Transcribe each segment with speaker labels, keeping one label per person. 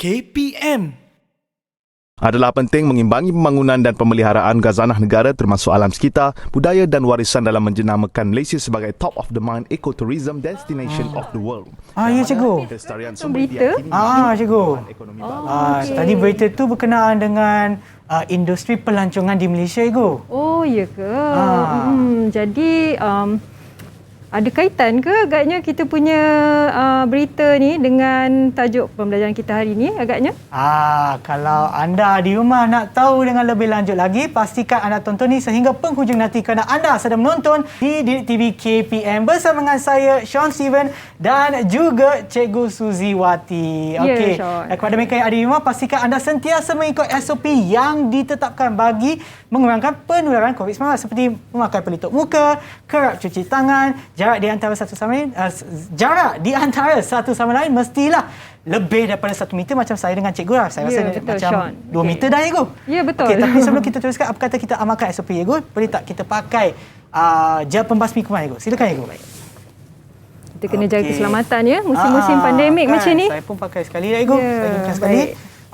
Speaker 1: KPM
Speaker 2: adalah penting mengimbangi pembangunan dan pemeliharaan khazanah negara termasuk alam sekitar, budaya dan warisan dalam menjenamakan Malaysia sebagai top of the mind ecotourism destination of the world.
Speaker 3: Ya cikgu.
Speaker 4: Berita?
Speaker 3: Cikgu.
Speaker 4: Okay.
Speaker 3: Tadi berita tu berkenaan dengan industri pelancongan di Malaysia, cikgu.
Speaker 4: Oh, ya ke? Jadi, ada kaitan ke agaknya kita punya berita ni dengan tajuk pembelajaran kita hari ni agaknya?
Speaker 3: Kalau anda di rumah nak tahu dengan lebih lanjut lagi, pastikan anda tonton ni sehingga penghujung nanti kerana anda sedang menonton di Didik TV KPM bersama dengan saya, Sean Steven dan juga Cikgu Suziwati. Okey. Kepada mereka yang ada di rumah, pastikan anda sentiasa mengikut SOP yang ditetapkan bagi mengurangkan penularan COVID-19 seperti memakai pelitup muka, kerap cuci tangan, jarak di antara satu sama lain mestilah lebih daripada 1 meter macam saya dengan cikgu lah. Saya rasa
Speaker 4: betul,
Speaker 3: macam
Speaker 4: Sean.
Speaker 3: 2 meter dah, cikgu.
Speaker 4: Ya, betul.
Speaker 3: Okey, tapi sebelum kita teruskan, apa kata kita amalkan SOP, cikgu? Boleh tak kita pakai gel pembasmi kuman, cikgu? Silakan, cikgu.
Speaker 4: Kita kena jaga keselamatan ya, musim-musim pandemik macam ni.
Speaker 3: Saya pun pakai sekali dah, cikgu. Saya gunakan sekali.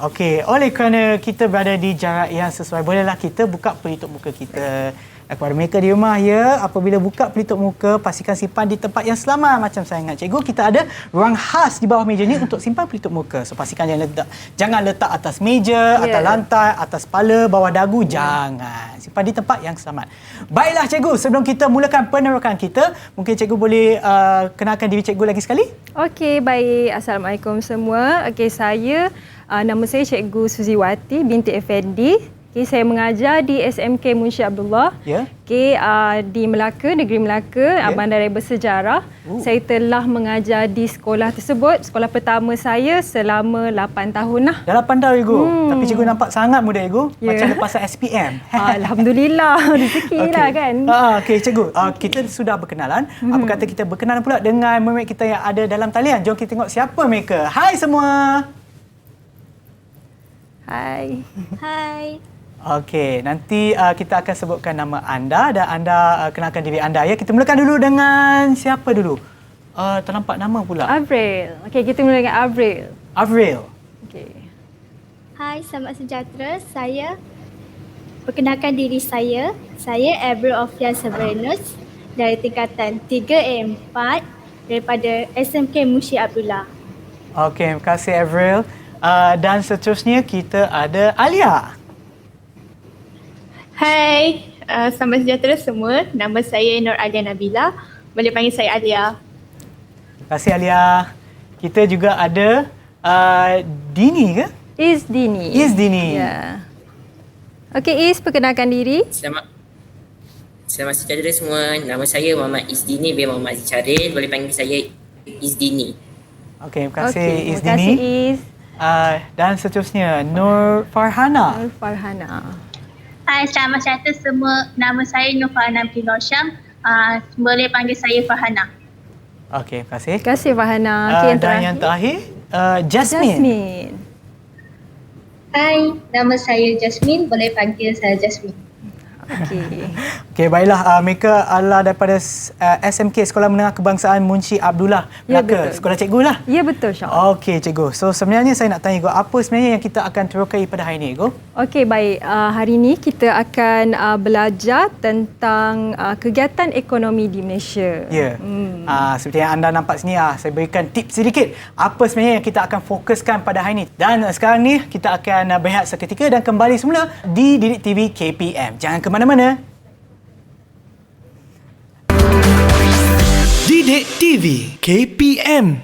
Speaker 3: Okey, oleh kerana kita berada di jarak yang sesuai, bolehlah kita buka pelitup muka kita. Kepada mereka di rumah, ya, apabila buka pelitup muka, pastikan simpan di tempat yang selamat. Macam saya ingat cikgu, kita ada ruang khas di bawah meja ni untuk simpan pelitup muka. So, pastikan jangan letak atas meja, atas lantai, atas kepala, bawah dagu. Jangan. Simpan di tempat yang selamat. Baiklah cikgu, sebelum kita mulakan penerokan kita, mungkin cikgu boleh kenalkan diri cikgu lagi sekali?
Speaker 4: Okey, baik. Assalamualaikum semua. Okey, nama saya Cikgu Suziwati binti Effendi. Okay, saya mengajar di SMK Munshi Abdullah. Okay, di Melaka, Negeri Melaka, Bandaraya Bersejarah. Saya telah mengajar di sekolah tersebut. Sekolah pertama saya selama 8 tahun lah.
Speaker 3: Dah 8 tahun, cikgu. Tapi cikgu nampak sangat muda, cikgu. Macam lepas SPM.
Speaker 4: Alhamdulillah, rezeki lah kan.
Speaker 3: Okey, cikgu. Kita sudah berkenalan. Apa kata kita berkenalan pula dengan murid kita yang ada dalam talian. Jom kita tengok siapa mereka. Hai semua.
Speaker 4: Hai.
Speaker 3: Okey, nanti kita akan sebutkan nama anda dan anda kenalkan diri anda, ya. Kita mulakan dulu dengan siapa dulu? Ternampak nama pula.
Speaker 4: Avril. Okey, kita mula dengan Avril.
Speaker 3: Avril.
Speaker 4: Okey.
Speaker 5: Hai, selamat sejahtera. Saya perkenalkan diri saya. Saya Avril Ofia Severinus dari tingkatan 3A4 daripada SMK Munshi Abdullah.
Speaker 3: Okey, terima kasih Avril. Dan seterusnya kita ada Alia.
Speaker 6: Hai, selamat sejahtera semua. Nama saya Nur Alia Nabila. Boleh panggil saya Alia.
Speaker 3: Terima kasih Alia. Kita juga ada Dini ke?
Speaker 4: Izdini. Ya. Okey, perkenalkan diri.
Speaker 7: Selamat sejahtera semua. Nama saya Muhammad Izdini bin Muhammad Zicharil. Boleh panggil saya Izdini.
Speaker 3: Okey, terima kasih Izdini.
Speaker 4: Terima kasih Iz.
Speaker 3: Dan seterusnya Nur Farhana.
Speaker 5: Hai, selamat sejahtera semua. Nama saya Nur Farhana bin Nosham. Boleh panggil saya Farhana.
Speaker 3: Okey, terima kasih.
Speaker 4: Terima kasih Farhana.
Speaker 3: Dan yang terakhir Jasmine.
Speaker 5: Hai, nama saya Jasmine. Boleh panggil saya Jasmine.
Speaker 3: Okey, baiklah. Mereka adalah daripada SMK, Sekolah Menengah Kebangsaan Munshi Abdullah, Melaka. Sekolah cikgu lah?
Speaker 4: Ya, betul, Syah.
Speaker 3: Okey, cikgu. So, sebenarnya saya nak tanya, cikgu, apa sebenarnya yang kita akan terokai pada hari ini, cikgu?
Speaker 4: Okey, baik. Hari ini kita akan belajar tentang kegiatan ekonomi di Malaysia.
Speaker 3: Ya. Seperti yang anda nampak sini, saya berikan tips sedikit. Apa sebenarnya yang kita akan fokuskan pada hari ini. Dan sekarang ni, kita akan berehat seketika dan kembali semula di Didik TV KPM. Jangan ke mana-mana.
Speaker 1: Didik TV KPM.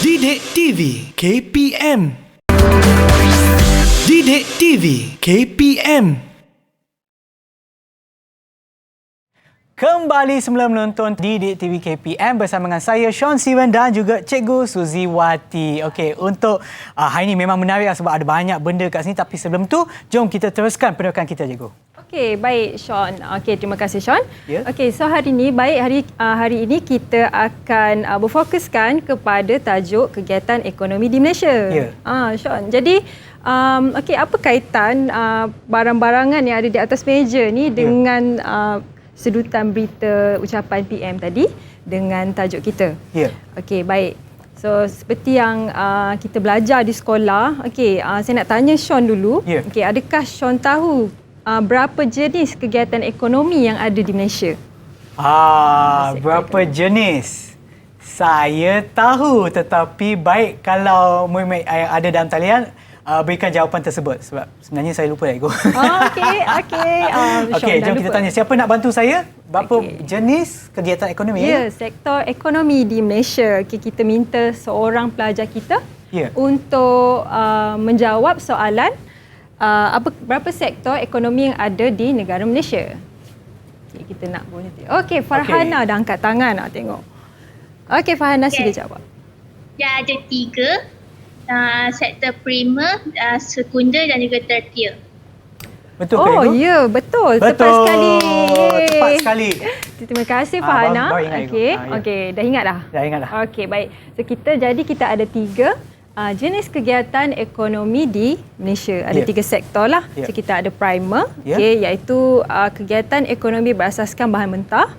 Speaker 1: Didik TV KPM. Didik TV KPM.
Speaker 3: Kembali semula menonton Didik TV KPM bersama dengan saya, Sean Steven dan juga Cikgu Suziwati. Okey, untuk hari ini memang menarik sebab ada banyak benda kat sini. Tapi sebelum tu, jom kita teruskan penerokan kita, Cikgu.
Speaker 4: Okey, baik Sean. Okey, terima kasih Sean.
Speaker 3: Ya.
Speaker 4: Okey, so hari ini kita akan berfokuskan kepada tajuk kegiatan ekonomi di Malaysia.
Speaker 3: Ya.
Speaker 4: Sean. Jadi Okey, apa kaitan barang-barangan yang ada di atas meja ni dengan sedutan berita ucapan PM tadi dengan tajuk kita?
Speaker 3: Ya.
Speaker 4: Okey, baik. So, seperti yang kita belajar di sekolah, okey, saya nak tanya Sean dulu.
Speaker 3: Ya.
Speaker 4: Okey, adakah Sean tahu berapa jenis kegiatan ekonomi yang ada di Malaysia?
Speaker 3: Berapa jenis? Saya tahu, tetapi baik kalau murid yang ada dalam talian berikan jawapan tersebut sebab sebenarnya saya lupa dah.
Speaker 4: Okey.
Speaker 3: Okey, jom kita tanya siapa nak bantu saya? Berapa jenis kegiatan ekonomi?
Speaker 4: Ya, sektor ekonomi di Malaysia. Okay, kita minta seorang pelajar kita untuk menjawab soalan berapa sektor ekonomi yang ada di negara Malaysia. Okay, kita nak volunteer. Okey, Farhana dah angkat tangan nak tengok. Okey, Farhana sila jawab.
Speaker 5: Ya, ada 3. Sektor primer, sekunder dan juga tertier.
Speaker 3: Betul ke, Ibu?
Speaker 4: Ya, betul.
Speaker 3: Betul.
Speaker 4: Tepat sekali.
Speaker 3: Tepat sekali.
Speaker 4: Terima kasih, Farhana.
Speaker 3: baru ingat, Ibu.
Speaker 4: Okey, dah ingat dah?
Speaker 3: Dah ingat dah.
Speaker 4: Okey, baik. So, kita ada 3 jenis kegiatan ekonomi di Malaysia. Ada 3 sektor lah. So, kita ada primer, iaitu kegiatan ekonomi berasaskan bahan mentah.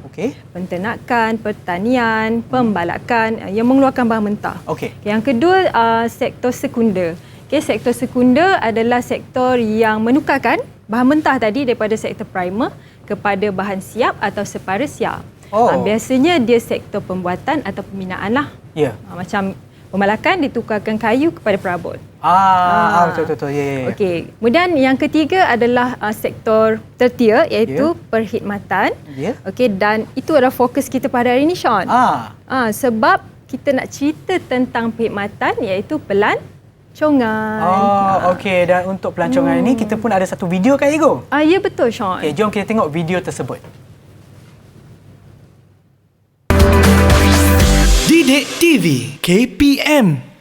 Speaker 4: Penternakan, pertanian, pembalakan yang mengeluarkan bahan mentah. Yang kedua, sektor sekunder. Sektor sekunder adalah sektor yang menukarkan bahan mentah tadi daripada sektor primer kepada bahan siap atau separa siap. Biasanya dia sektor pembuatan atau pembinaan lah. Macam pembalakan ditukarkan kayu kepada perabot.
Speaker 3: Betul. Ya.
Speaker 4: Okey. Kemudian yang ketiga adalah sektor tertier iaitu perkhidmatan. Okey, dan itu adalah fokus kita pada hari ini, Sean. Sebab kita nak cerita tentang perkhidmatan iaitu pelancongan.
Speaker 3: Okey, dan untuk pelancongan ini kita pun ada satu video kan, Ego?
Speaker 4: Ya, betul, Sean.
Speaker 3: Okey, jom kita tengok video tersebut.
Speaker 1: Didik TV KPM.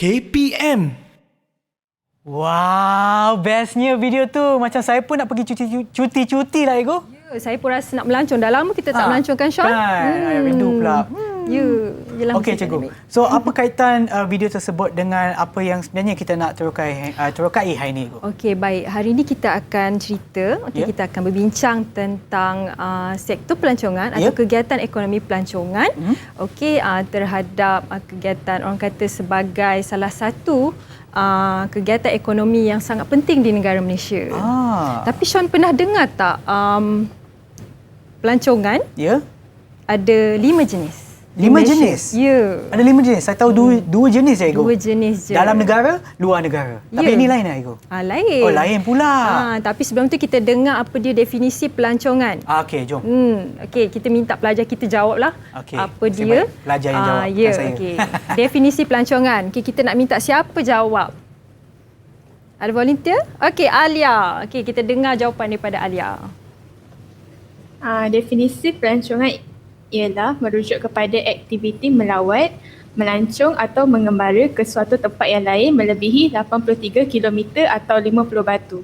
Speaker 1: KPM.
Speaker 3: Wow, bestnya video tu. Macam saya pun nak pergi cuti lah, Ego.
Speaker 4: Ya, saya pun rasa nak melancong. Dah lama kita tak melancong kan, Sean?
Speaker 3: Kan, rindu pula.
Speaker 4: Okey,
Speaker 3: Cikgu. So, apa kaitan video tersebut dengan apa yang sebenarnya kita nak terokai hari ini, Ego?
Speaker 4: Okey, baik. Hari ini kita akan cerita, kita akan berbincang tentang sektor pelancongan atau kegiatan ekonomi pelancongan. Terhadap kegiatan orang kata sebagai salah satu kegiatan ekonomi yang sangat penting di negara Malaysia. Tapi Sean pernah dengar tak pelancongan ada 5 jenis?
Speaker 3: 5 jenis?
Speaker 4: Ya.
Speaker 3: Ada 5 jenis? Saya tahu dua jenis je, Ego.
Speaker 4: 2 jenis je.
Speaker 3: Dalam negara, luar negara. Tapi ini lain lah, Ego?
Speaker 4: Lain.
Speaker 3: Oh, lain pula.
Speaker 4: Tapi sebelum tu kita dengar apa dia definisi pelancongan.
Speaker 3: Okey, jom.
Speaker 4: Okey, kita minta pelajar kita jawablah. Apa dia?
Speaker 3: Pelajar yang jawab, bukan saya.
Speaker 4: Okey. Definisi pelancongan. Okey, kita nak minta siapa jawab? Ada volunteer? Okey, Alia. Okey, kita dengar jawapan daripada Alia.
Speaker 6: Definisi pelancongan ialah merujuk kepada aktiviti melawat, melancong atau mengembara ke suatu tempat yang lain melebihi 83 km atau 50 batu.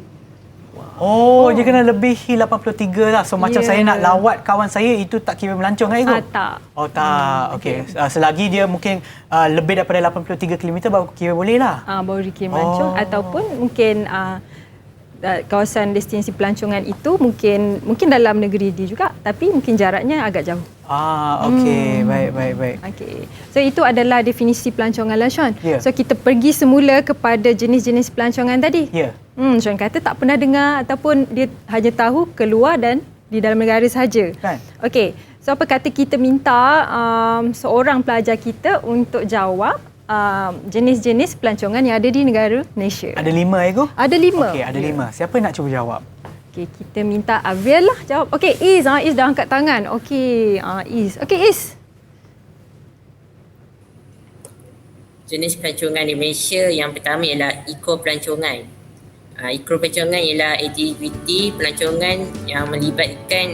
Speaker 3: Dia kena lebihi 83 lah. So, macam saya nak lawat kawan saya, itu tak kira melancong kan, Ego?
Speaker 4: Tak.
Speaker 3: Tak. Okey. Selagi dia mungkin lebih daripada 83 km, baru kira boleh lah.
Speaker 4: Baru dikira melancong ataupun mungkin kawasan destinasi pelancongan itu mungkin dalam negeri dia juga, tapi mungkin jaraknya agak jauh.
Speaker 3: Okey. Baik.
Speaker 4: Okey. So itu adalah definisi pelancongan lah, Sean.
Speaker 3: Ya.
Speaker 4: So kita pergi semula kepada jenis-jenis pelancongan tadi.
Speaker 3: Ya.
Speaker 4: Sean kata tak pernah dengar ataupun dia hanya tahu keluar dan di dalam negara sahaja.
Speaker 3: Kan?
Speaker 4: Okey. So apa kata kita minta seorang pelajar kita untuk jawab jenis-jenis pelancongan yang ada di negara Malaysia.
Speaker 3: Ada 5 Ego?
Speaker 4: Ada 5.
Speaker 3: Okey, ada 5. Siapa nak cuba jawab?
Speaker 4: Okey, kita minta Avril lah jawab. Okey, Is dah angkat tangan. Okey, Is. Okey, Is.
Speaker 7: Jenis pelancongan di Malaysia yang pertama ialah eco-pelancongan. Eco-pelancongan ialah aktiviti pelancongan yang melibatkan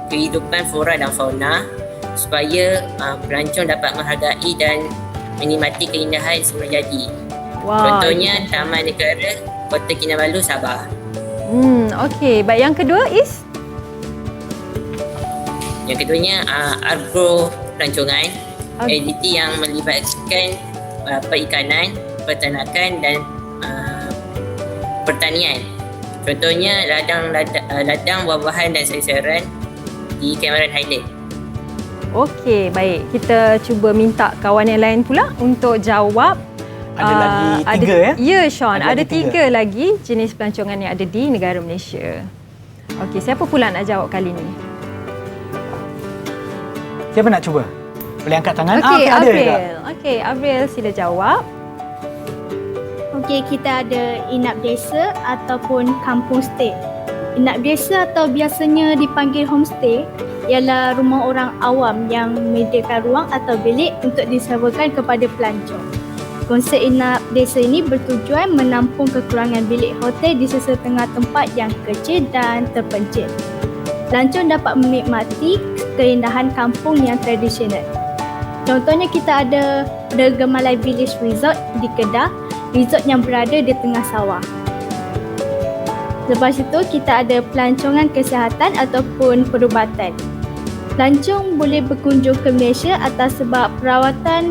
Speaker 7: kehidupan flora dan fauna supaya pelancong dapat menghargai dan menikmati keindahan semula jadi.
Speaker 4: Wah.
Speaker 7: Contohnya Taman Negara Kota Kinabalu, Sabah.
Speaker 4: Okey. Baik, yang kedua Is?
Speaker 7: Yang keduanya agro pelancongan, aktiviti yang melibatkan perikanan, peternakan dan pertanian. Contohnya ladang buah-buahan dan sayur-sayuran di Cameron Highland.
Speaker 4: Okey, baik. Kita cuba minta kawan yang lain pula untuk jawab.
Speaker 3: Ada lagi 3 ya?
Speaker 4: Ya, Sean. Ada
Speaker 3: lagi
Speaker 4: 3 lagi jenis pelancongan yang ada di negara Malaysia. Okey, siapa pula nak jawab kali ni?
Speaker 3: Siapa nak cuba? Boleh angkat tangan?
Speaker 4: Okey,
Speaker 3: ada
Speaker 4: Avril.
Speaker 3: juga.
Speaker 4: Okey, Avril sila jawab.
Speaker 8: Okey, kita ada inap desa ataupun kampung stay. Inap desa atau biasanya dipanggil homestay ialah rumah orang awam yang menyediakan ruang atau bilik untuk disewakan kepada pelancong. Konsep inap desa ini bertujuan menampung kekurangan bilik hotel di sesetengah tempat yang kecil dan terpencil. Pelancong dapat menikmati keindahan kampung yang tradisional. Contohnya kita ada The Gemalai Village Resort di Kedah, resort yang berada di tengah sawah. Lepas itu kita ada pelancongan kesihatan ataupun perubatan. Pelancong boleh berkunjung ke Malaysia atas sebab perawatan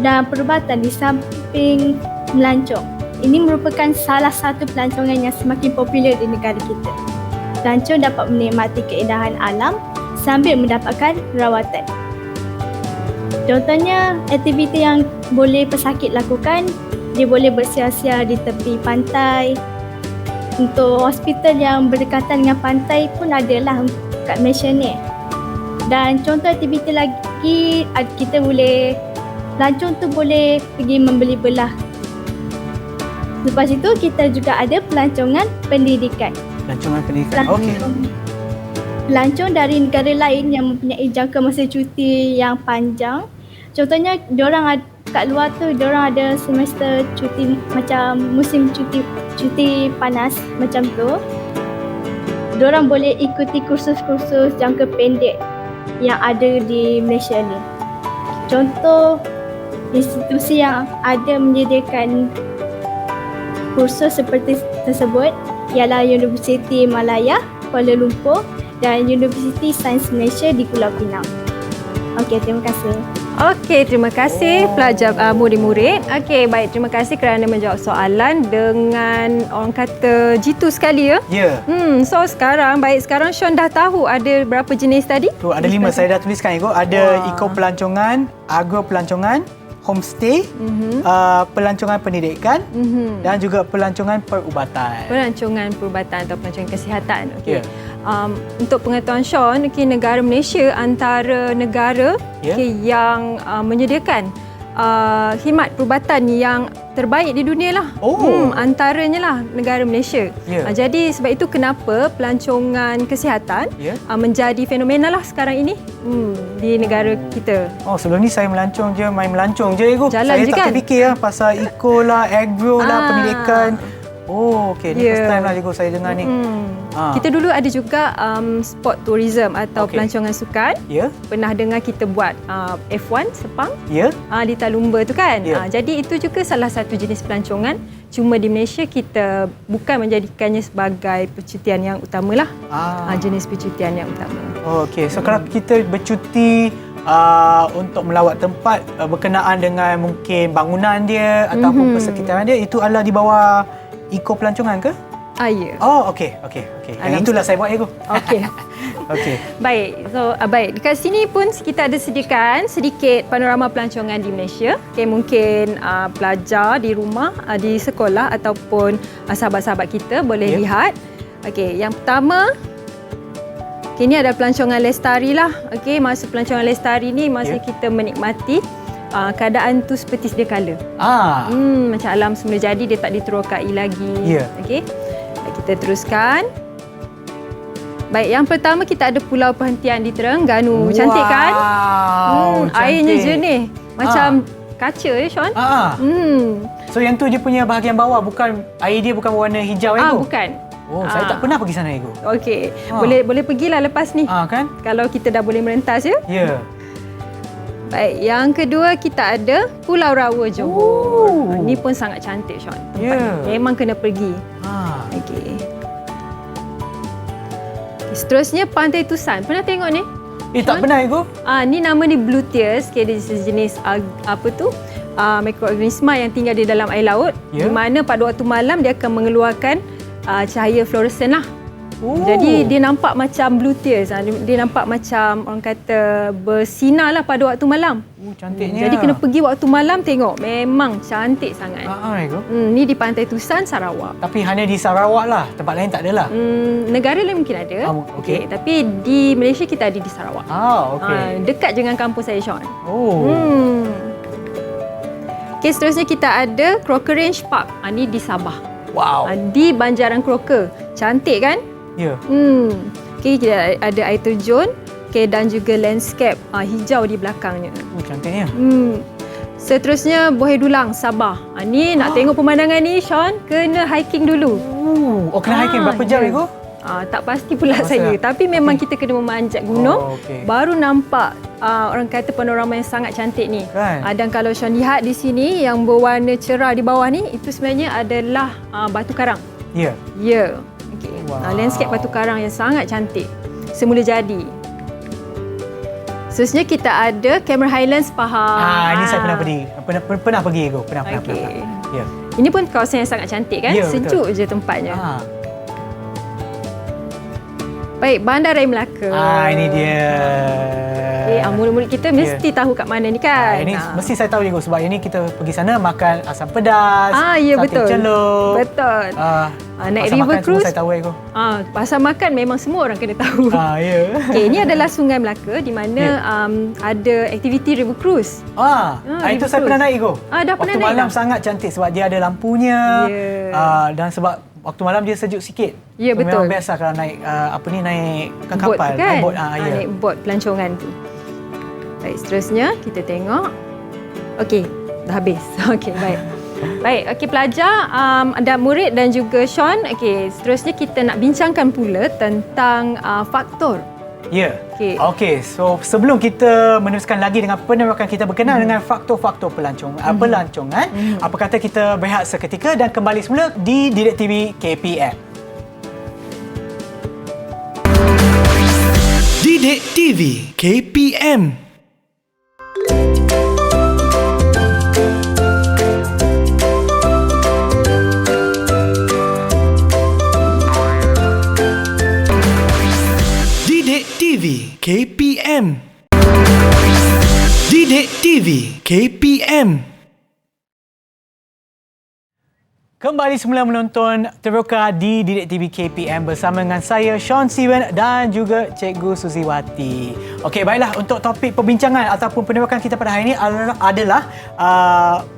Speaker 8: dan perubatan di samping melancong. Ini merupakan salah satu pelancongan yang semakin popular di negara kita. Pelancong dapat menikmati keindahan alam sambil mendapatkan perawatan. Contohnya, aktiviti yang boleh pesakit lakukan, dia boleh bersiar-siar di tepi pantai. Untuk hospital yang berdekatan dengan pantai pun adalah kat Malaysia ni. Dan contoh aktiviti lagi, kita boleh, pelancong tu boleh pergi membeli belah. Lepas itu kita juga ada pelancongan pendidikan.
Speaker 3: Pelancongan pendidikan, okey.
Speaker 8: Pelancong dari negara lain yang mempunyai jangka masa cuti yang panjang. Contohnya, diorang kat luar tu, diorang ada semester cuti macam musim cuti panas macam tu. Diorang boleh ikuti kursus-kursus jangka pendek yang ada di Malaysia ni. Contoh institusi yang ada menyediakan kursus seperti tersebut ialah Universiti Malaya, Kuala Lumpur dan Universiti Sains Malaysia di Pulau Pinang. Okey, terima kasih.
Speaker 4: Okey, terima kasih pelajar murid-murid. Okey, baik, terima kasih kerana menjawab soalan dengan orang kata jitu sekali ya.
Speaker 3: Ya.
Speaker 4: So sekarang Sean dah tahu ada berapa jenis tadi?
Speaker 3: Tu ada 5 saya dah tuliskan Ego. Ada eco pelancongan, agro pelancongan, homestay, pelancongan pendidikan dan juga pelancongan perubatan.
Speaker 4: Pelancongan perubatan atau pelancongan kesihatan. Okey.
Speaker 3: Ya.
Speaker 4: Untuk pengetahuan Sean, negara Malaysia antara negara yang menyediakan khidmat perubatan yang terbaik di dunia lah. Antaranya lah negara Malaysia. Jadi sebab itu kenapa pelancongan kesihatan menjadi fenomena lah sekarang ini di negara kita.
Speaker 3: Sebelum ni saya main melancong je Ego.
Speaker 4: Jalan
Speaker 3: saya
Speaker 4: je
Speaker 3: tak
Speaker 4: kan?
Speaker 3: terfikir pasal eco lah, agro lah, pendidikan. Okey, ni first time lah Ego saya dengar ni.
Speaker 4: Kita dulu ada juga sport tourism atau pelancongan sukan. Pernah dengar kita buat F1 Sepang di Talumba tu kan. Jadi itu juga salah satu jenis pelancongan. Cuma di Malaysia kita bukan menjadikannya sebagai percutian yang utamalah. Jenis percutian yang utama.
Speaker 3: Okey, so kalau kita bercuti untuk melawat tempat berkenaan dengan mungkin bangunan dia ataupun persekitaran dia, itu adalah di bawah Eco pelancongan ke?
Speaker 4: Ya.
Speaker 3: Oh, okey. Yang itulah saya buat, Ego.
Speaker 4: Okey.
Speaker 3: Okey.
Speaker 4: Baik, so baik. Dekat sini pun kita ada sediakan sedikit panorama pelancongan di Malaysia. Mungkin pelajar di rumah, di sekolah ataupun sahabat-sahabat kita boleh lihat. Yang pertama, ini ada pelancongan lestari lah. Masa pelancongan lestari ni masa kita menikmati keadaan tu seperti sedia kala. Macam alam semula jadi, dia tak diterokai lagi. Kita teruskan. Baik, yang pertama kita ada pulau perhentian di Terengganu. Cantik kan? Airnya jernih. Macam kaca Sean.
Speaker 3: So yang tu dia punya bahagian bawah, bukan air dia bukan warna hijau, Ego?
Speaker 4: Bukan.
Speaker 3: Saya tak pernah pergi sana, Ego.
Speaker 4: Okey. Boleh pergilah lepas ni.
Speaker 3: Kan?
Speaker 4: Kalau kita dah boleh merentas ya.
Speaker 3: Ya.
Speaker 4: Baik, yang kedua kita ada Pulau Rawa Johor. Ini pun sangat cantik, Sean. Tempat memang kena pergi. Okey. Seterusnya Pantai Tusan. Pernah tengok ni?
Speaker 3: Tak pernah, Ego.
Speaker 4: Ni nama ni Blue Tears. Dia sejenis mikroorganisma yang tinggal di dalam air laut. Di mana pada waktu malam dia akan mengeluarkan cahaya fluoresan lah. Jadi dia nampak macam blue tears. Dia nampak macam orang kata bersinar lah pada waktu malam.
Speaker 3: Cantiknya.
Speaker 4: Jadi kena pergi waktu malam tengok. Memang cantik sangat. Ni di Pantai Tusan, Sarawak.
Speaker 3: Tapi hanya di Sarawak lah. Tempat lain tak ada lah.
Speaker 4: Negara lain mungkin ada. Tapi di Malaysia kita ada di Sarawak. Dekat dengan kampus saya, Sean. Seterusnya kita ada Croker Range Park. Ni di Sabah.
Speaker 3: Wow.
Speaker 4: Di Banjaran Croker. Cantik kan?
Speaker 3: Ya.
Speaker 4: Kita ada air terjun dan juga landscape hijau di belakangnya.
Speaker 3: Cantiknya.
Speaker 4: Seterusnya Bohai Dulang, Sabah. Ni nak tengok pemandangan ni, Sean, kena hiking dulu.
Speaker 3: Kena hiking berapa jam, Ego?
Speaker 4: Tak pasti pula saya. Tapi memang kita kena memanjat gunung. Baru nampak orang kata panorama yang sangat cantik ni. Dan kalau Sean lihat di sini yang berwarna cerah di bawah ni, itu sebenarnya adalah batu karang. Ya. Landscape batu karang yang sangat cantik. Semula jadi. Seterusnya kita ada Cameron Highlands, Pahang.
Speaker 3: Ini saya pernah pergi. Pernah pergi, Ego. Pernah. Ya.
Speaker 4: Ini pun kawasan yang sangat cantik kan? Sejuk je tempatnya. Baik, Bandaraya Melaka.
Speaker 3: Ini dia.
Speaker 4: Murid-murid kita mesti tahu kat mana ni kan?
Speaker 3: Ini mesti saya tahu, Ego, sebab ini kita pergi sana makan asam pedas, sate celup.
Speaker 4: Betul. Naik
Speaker 3: pasal
Speaker 4: river
Speaker 3: makan
Speaker 4: cruise.
Speaker 3: Semua saya tahu, Ego.
Speaker 4: Pasal makan memang semua orang kena tahu. Ini adalah Sungai Melaka di mana ada aktiviti river cruise.
Speaker 3: Itu saya pernah naik, Ego.
Speaker 4: Dah pernah
Speaker 3: naik. Waktu malam sangat cantik sebab dia ada lampunya. Dan sebab waktu malam dia sejuk sikit.
Speaker 4: Ya, betul.
Speaker 3: Memang biasa kalau naik naik kapal,
Speaker 4: bot, kan?
Speaker 3: naik bot.
Speaker 4: Naik bot pelancongan tu. Baik, seterusnya kita tengok. Okey, dah habis. Okey, baik. Baik, pelajar, ada murid dan juga Sean. Seterusnya kita nak bincangkan pula tentang faktor.
Speaker 3: Ya. Okey, so sebelum kita meneruskan lagi dengan penerokan kita berkenaan dengan faktor-faktor pelancongan, apa kata kita berehat seketika dan kembali semula di Didik TV KPM.
Speaker 1: Didik TV KPM. Didik TV KPM. Didik TV KPM.
Speaker 3: Kembali semula menonton Teroka di Didik TV KPM bersama dengan saya Sean Siwan dan juga Cikgu Suziwati. Okey, baiklah, untuk topik perbincangan ataupun penerokan kita pada hari ini adalah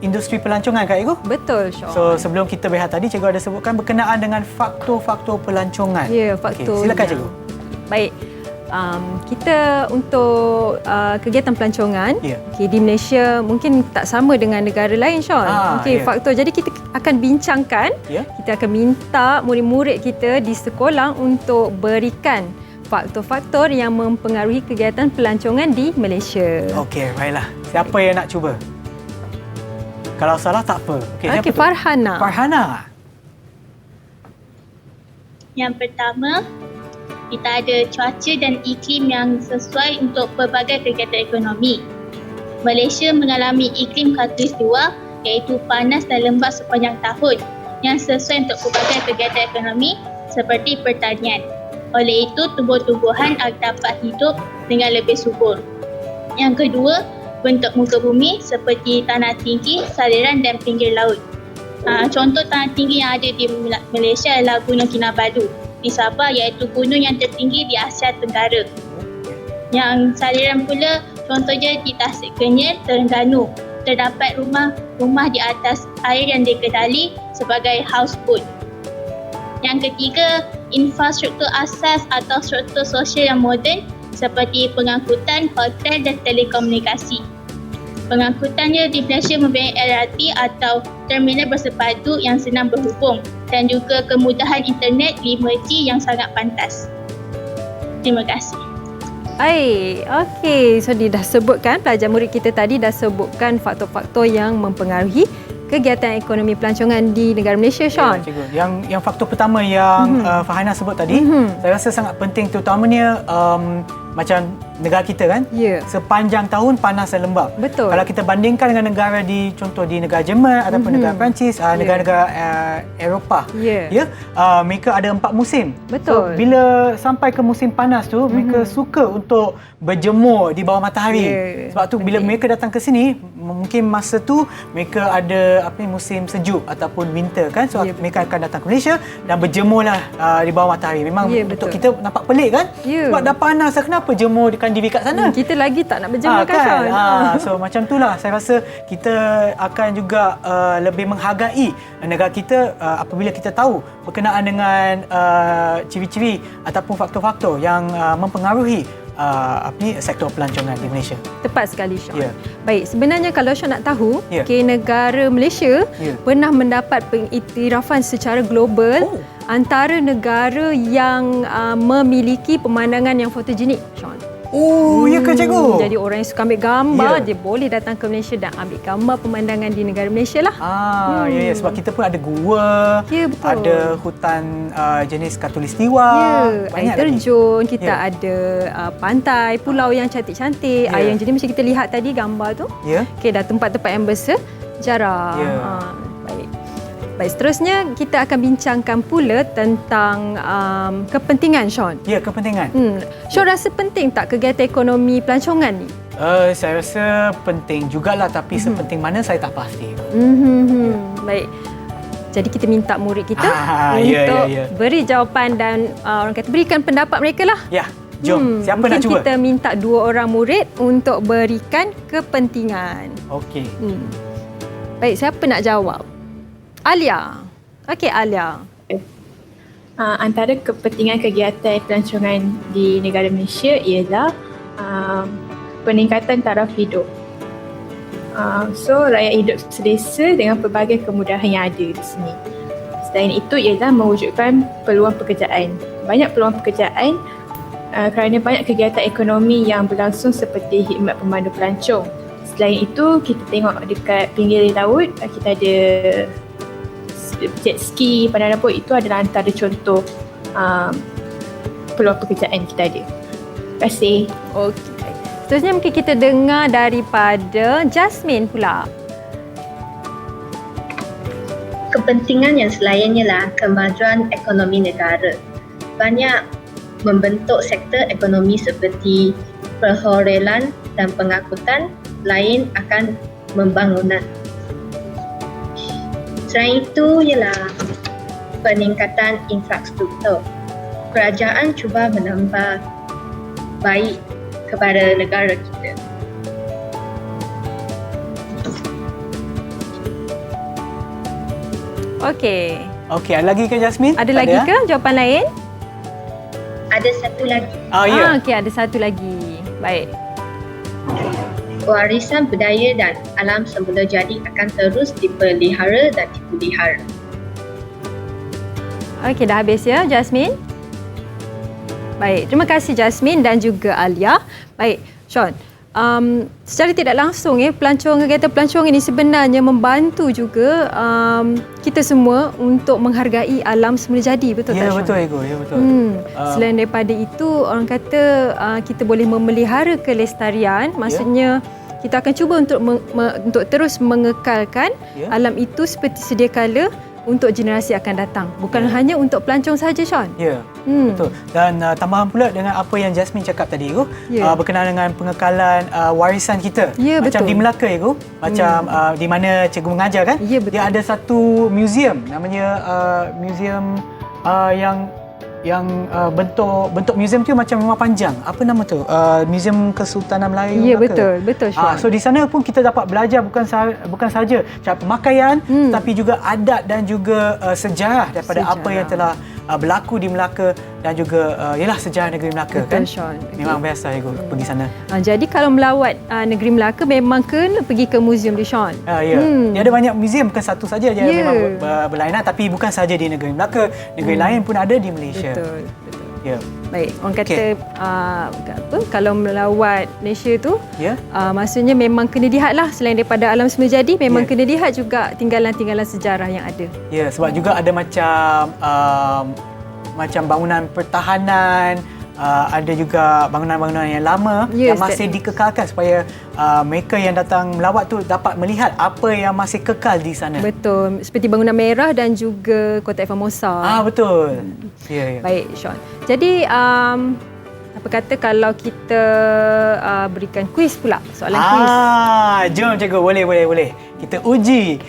Speaker 3: industri pelancongan, Kak Cikgu.
Speaker 4: Betul, Sean.
Speaker 3: So sebelum kita berehat tadi, Cikgu ada sebutkan berkenaan dengan faktor-faktor pelancongan.
Speaker 4: Ya, faktor.
Speaker 3: Silakan, Cikgu.
Speaker 4: Baik. Kita untuk kegiatan pelancongan di Malaysia mungkin tak sama dengan negara lain, Sean. Faktor. Jadi kita akan bincangkan, kita akan minta murid-murid kita di sekolah untuk berikan faktor-faktor yang mempengaruhi kegiatan pelancongan di Malaysia.
Speaker 3: Okey, baiklah. Siapa yang nak cuba? Kalau salah tak apa.
Speaker 4: Okey, Farhana.
Speaker 3: Farhana.
Speaker 5: Yang pertama, kita ada cuaca dan iklim yang sesuai untuk pelbagai kegiatan ekonomi. Malaysia mengalami iklim khatulistiwa iaitu panas dan lembap sepanjang tahun. yang sesuai untuk pelbagai kegiatan ekonomi seperti pertanian. Oleh itu, tumbuh-tumbuhan akan dapat hidup dengan lebih subur. Yang kedua, bentuk muka bumi seperti tanah tinggi, saliran dan pinggir laut. Contoh tanah tinggi yang ada di Malaysia adalah Gunung Kinabalu di Sabah, iaitu gunung yang tertinggi di Asia Tenggara. Yang saliran pula contohnya di Tasik Kenyir, Terengganu. Terdapat rumah di atas air yang dikenali sebagai houseboat. Yang ketiga, infrastruktur asas atau struktur sosial yang moden seperti pengangkutan, hotel dan telekomunikasi. Pengangkutannya di Malaysia mempunyai LRT atau terminal bersepadu yang senang berhubung dan juga kemudahan internet 5G yang sangat pantas. Terima kasih.
Speaker 4: Okey. So dia dah sebutkan, pelajar murid kita tadi dah sebutkan faktor-faktor yang mempengaruhi kegiatan ekonomi pelancongan di negara Malaysia, Sean.
Speaker 3: Ya, cikgu. Yang faktor pertama yang Farhana sebut tadi, saya rasa sangat penting, terutamanya macam negara kita kan, sepanjang tahun panas dan lembap.
Speaker 4: Betul.
Speaker 3: Kalau kita bandingkan dengan negara contoh di negara Jerman ataupun negara Perancis, negara-negara Eropah, mereka ada 4 musim.
Speaker 4: Betul.
Speaker 3: So, bila sampai ke musim panas tu, mereka suka untuk berjemur di bawah matahari. Sebab tu bila mereka datang ke sini, mungkin masa tu mereka ada musim sejuk ataupun winter kan. So mereka akan datang ke Malaysia dan berjemurlah di bawah matahari. Memang untuk kita nampak pelik kan? Sebab dah panas, kenapa jemurkan diri kat sana?
Speaker 4: Kita lagi tak nak berjemur kan, Sean?
Speaker 3: So macam itulah saya rasa kita akan juga lebih menghargai negara kita apabila kita tahu berkenaan dengan ciri-ciri ataupun faktor-faktor yang mempengaruhi sektor pelancongan di Malaysia.
Speaker 4: Tepat sekali, Sean. Baik, sebenarnya kalau Sean nak tahu, negara Malaysia pernah mendapat pengiktirafan secara global antara negara yang memiliki pemandangan yang fotogenik, Sean.
Speaker 3: Ya ke, cikgu?
Speaker 4: Jadi orang yang suka ambil gambar, dia boleh datang ke Malaysia dan ambil gambar pemandangan di negara Malaysia lah.
Speaker 3: Sebab kita pun ada gua, ada hutan jenis khatulistiwa,
Speaker 4: air terjun, kita ada pantai, pulau yang cantik-cantik, yang jadi macam kita lihat tadi gambar tu. Dah tempat-tempat yang bersejarah. Baik, seterusnya kita akan bincangkan pula tentang kepentingan, Sean.
Speaker 3: Ya, kepentingan.
Speaker 4: Sean rasa penting tak kegiatan ekonomi pelancongan ni?
Speaker 3: Saya rasa penting jugalah, tapi sepenting mana saya tak pasti.
Speaker 4: Baik. Jadi kita minta murid kita untuk beri jawapan dan orang kata berikan pendapat mereka lah.
Speaker 3: Ya, jom. Siapa nak cuba?
Speaker 4: Kita minta 2 orang murid untuk berikan kepentingan.
Speaker 3: Okey.
Speaker 4: Baik, siapa nak jawab? Alia. Okey, Alia.
Speaker 6: Antara kepentingan kegiatan pelancongan di negara Malaysia ialah peningkatan taraf hidup. So, rakyat hidup selesa dengan pelbagai kemudahan yang ada di sini. Selain itu ialah mewujudkan peluang pekerjaan. Banyak peluang pekerjaan kerana banyak kegiatan ekonomi yang berlangsung seperti khidmat pemandu pelancong. Selain itu, kita tengok dekat pinggir laut, kita ada jet ski, pandai rambut, itu adalah antara contoh peluang pekerjaan kita ada. Terima kasih.
Speaker 4: Okey. Seterusnya mungkin kita dengar daripada Jasmine pula.
Speaker 9: Kepentingan yang selainnya lah kemajuan ekonomi negara. Banyak membentuk sektor ekonomi seperti perhotelan dan pengangkutan, lain akan pembangunan. Selain itu ialah peningkatan infrastruktur. Kerajaan cuba menambah baik kepada negara kita.
Speaker 4: Okey,
Speaker 3: ada lagi ke, Jasmine?
Speaker 4: Ada lagi ke jawapan lain?
Speaker 9: Ada satu lagi.
Speaker 4: Okey, ada satu lagi. Baik.
Speaker 9: Warisan budaya dan alam semula jadi akan terus dipelihara dan dipelihara.
Speaker 4: Okey, dah habis ya, Jasmine? Baik, terima kasih Jasmine dan juga Alia. Baik, Sean. Secara tidak langsung kegiatan pelancongan ini sebenarnya membantu juga kita semua untuk menghargai alam semula jadi, betul tak, Sean?
Speaker 3: Betul, Ego. Ya, betul.
Speaker 4: Selain daripada itu, orang kata kita boleh memelihara kelestarian, maksudnya kita akan cuba untuk terus mengekalkan alam itu seperti sedia kala untuk generasi akan datang. Bukan hanya untuk pelancong saja, Sean.
Speaker 3: Ya, betul. Dan tambahan pula dengan apa yang Jasmine cakap tadi tu, berkenaan dengan pengekalan warisan kita.
Speaker 4: Ya,
Speaker 3: macam
Speaker 4: betul.
Speaker 3: di Melaka tu, macam di mana cikgu mengajar kan,
Speaker 4: Ya, betul.
Speaker 3: dia ada satu museum, namanya museum yang bentuk museum tu macam rumah panjang. Apa nama tu? Museum Kesultanan Melayu
Speaker 4: Ya,
Speaker 3: Melaka.
Speaker 4: betul Sean.
Speaker 3: So di sana pun kita dapat belajar bukan saja cara pemakaian, tapi juga adat dan juga sejarah daripada apa yang telah berlaku di Melaka dan juga ialah sejarah negeri Melaka.
Speaker 4: Betul,
Speaker 3: kan?
Speaker 4: Sean.
Speaker 3: Memang biasa Igu pergi sana.
Speaker 4: Jadi kalau melawat negeri Melaka memang kena pergi ke museum di Sean.
Speaker 3: Ya. Dia ada banyak museum, bukan satu saja dia memang berlainan, tapi bukan saja di negeri Melaka, negeri lain pun ada di Malaysia.
Speaker 4: Betul.
Speaker 3: Ya.
Speaker 4: Baik, orang kata kalau melawat Malaysia tu, maksudnya memang kena lihatlah selain daripada alam semula jadi, memang kena lihat juga tinggalan-tinggalan sejarah yang ada.
Speaker 3: Ya, sebab juga ada macam bangunan pertahanan, ada juga bangunan-bangunan yang lama yang masih dikekalkan supaya mereka yang datang melawat tu dapat melihat apa yang masih kekal di sana.
Speaker 4: Betul, seperti bangunan merah dan juga Kotak Formosa.
Speaker 3: Betul. Ya.
Speaker 4: Baik, Sean. Jadi apa kata kalau kita berikan kuis pula, soalan kuis.
Speaker 3: Jom cikgu, boleh. Kita uji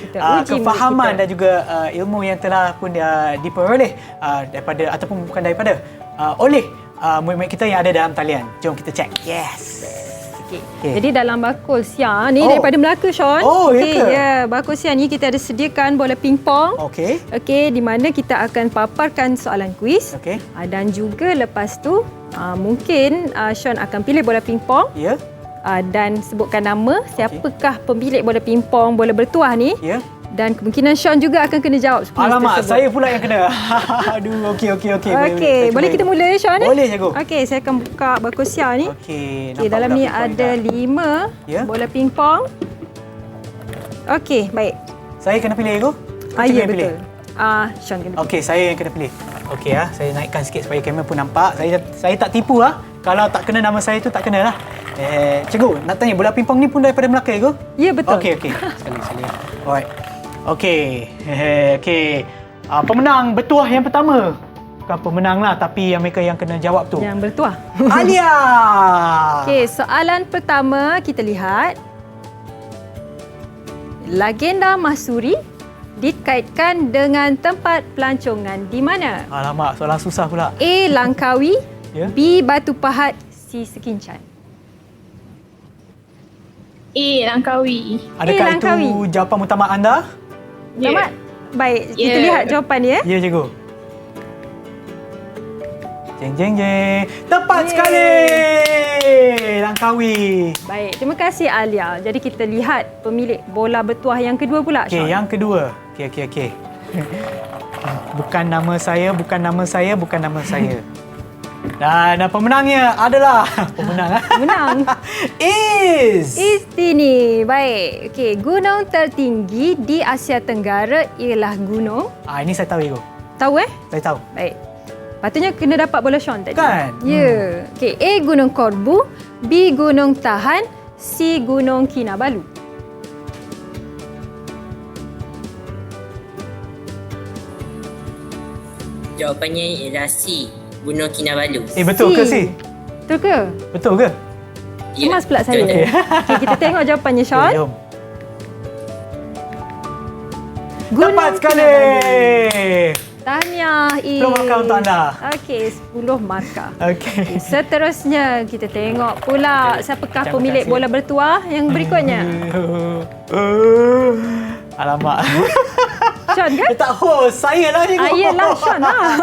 Speaker 3: kefahaman dan juga ilmu yang telah pun diperoleh daripada ataupun bukan daripada oleh murid-murid kita yang ada dalam talian. Jom kita cek. Yes.
Speaker 4: Okay. Jadi dalam bakul siang ni daripada Melaka, Sean. Bakul siang ni kita ada sediakan bola pingpong. Okey, di mana kita akan paparkan soalan kuis. Dan juga lepas tu mungkin Sean akan pilih bola pingpong. Dan sebutkan nama siapakah pemilik bola pingpong bola bertuah ni. Dan kemungkinan Sean juga akan kena jawab.
Speaker 3: Alamak, saya pula yang kena. Aduh, okey.
Speaker 4: Boleh kita mula, Sean?
Speaker 3: Boleh, cikgu.
Speaker 4: Okey, saya akan buka bakul siang ni.
Speaker 3: Okey,
Speaker 4: dalam ni ada 5 bola pingpong. Okey, baik.
Speaker 3: Saya kena pilih, cikgu?
Speaker 4: Ya, betul. Sean kena pilih.
Speaker 3: Okey, saya yang kena pilih. Okey, saya naikkan sikit supaya kamera pun nampak. Saya tak tipu. Kalau tak kena nama saya tu, tak kenalah. Cikgu, nak tanya, bola pingpong ni pun daripada Melaka, cikgu?
Speaker 4: Ya, betul.
Speaker 3: Okey. Sekali. Alright. Okey. Pemenang bertuah yang pertama. Bukan pemenang lah, tapi yang mereka yang kena jawab tu.
Speaker 4: Yang bertuah.
Speaker 3: Alia!
Speaker 4: Okey, soalan pertama kita lihat. Legenda Mahsuri dikaitkan dengan tempat pelancongan di mana?
Speaker 3: Alamak, soalan susah pula.
Speaker 4: A. Langkawi, B. Batu Pahat, C. Sekincan.
Speaker 6: Langkawi.
Speaker 3: Adakah
Speaker 4: Langkawi
Speaker 3: itu jawapan utama anda?
Speaker 4: Selamat. Baik, kita lihat jawapan dia.
Speaker 3: Ya, cikgu. Jeng. Tepat sekali! Langkawi.
Speaker 4: Baik, terima kasih Alia. Jadi kita lihat pemilik bola bertuah yang kedua pula,
Speaker 3: Okey, yang kedua. Okey. Bukan nama saya. Dan pemenangnya adalah
Speaker 4: Menang. Istini. Baik. Okey, gunung tertinggi di Asia Tenggara ialah gunung.
Speaker 3: Ini saya tahu, Ibu.
Speaker 4: Tahu
Speaker 3: Saya tahu.
Speaker 4: Baik. Patutnya kena dapat bola Sean tadi.
Speaker 3: Kan?
Speaker 4: Ya. Okey, A. Gunung Korbu, B. Gunung Tahan, C. Gunung Kinabalu.
Speaker 7: Jawapannya ialah C, Gunung Kinabalu.
Speaker 3: Betul ke C?
Speaker 4: Betul ke?
Speaker 3: Betul ke?
Speaker 4: Cemas pula saya. Okey, kita tengok jawapannya, Sean.
Speaker 3: Jom. Tepat sekali.
Speaker 4: Tahniah,
Speaker 3: 10 markah untuk anda.
Speaker 4: Okey, 10 markah.
Speaker 3: Okey.
Speaker 4: Seterusnya kita tengok pula siapakah pemilik bola bertuah yang berikutnya.
Speaker 3: Alamak.
Speaker 4: Sean kan?
Speaker 3: Tak host, saya lah cikgu.
Speaker 4: Yelah, Sean lah.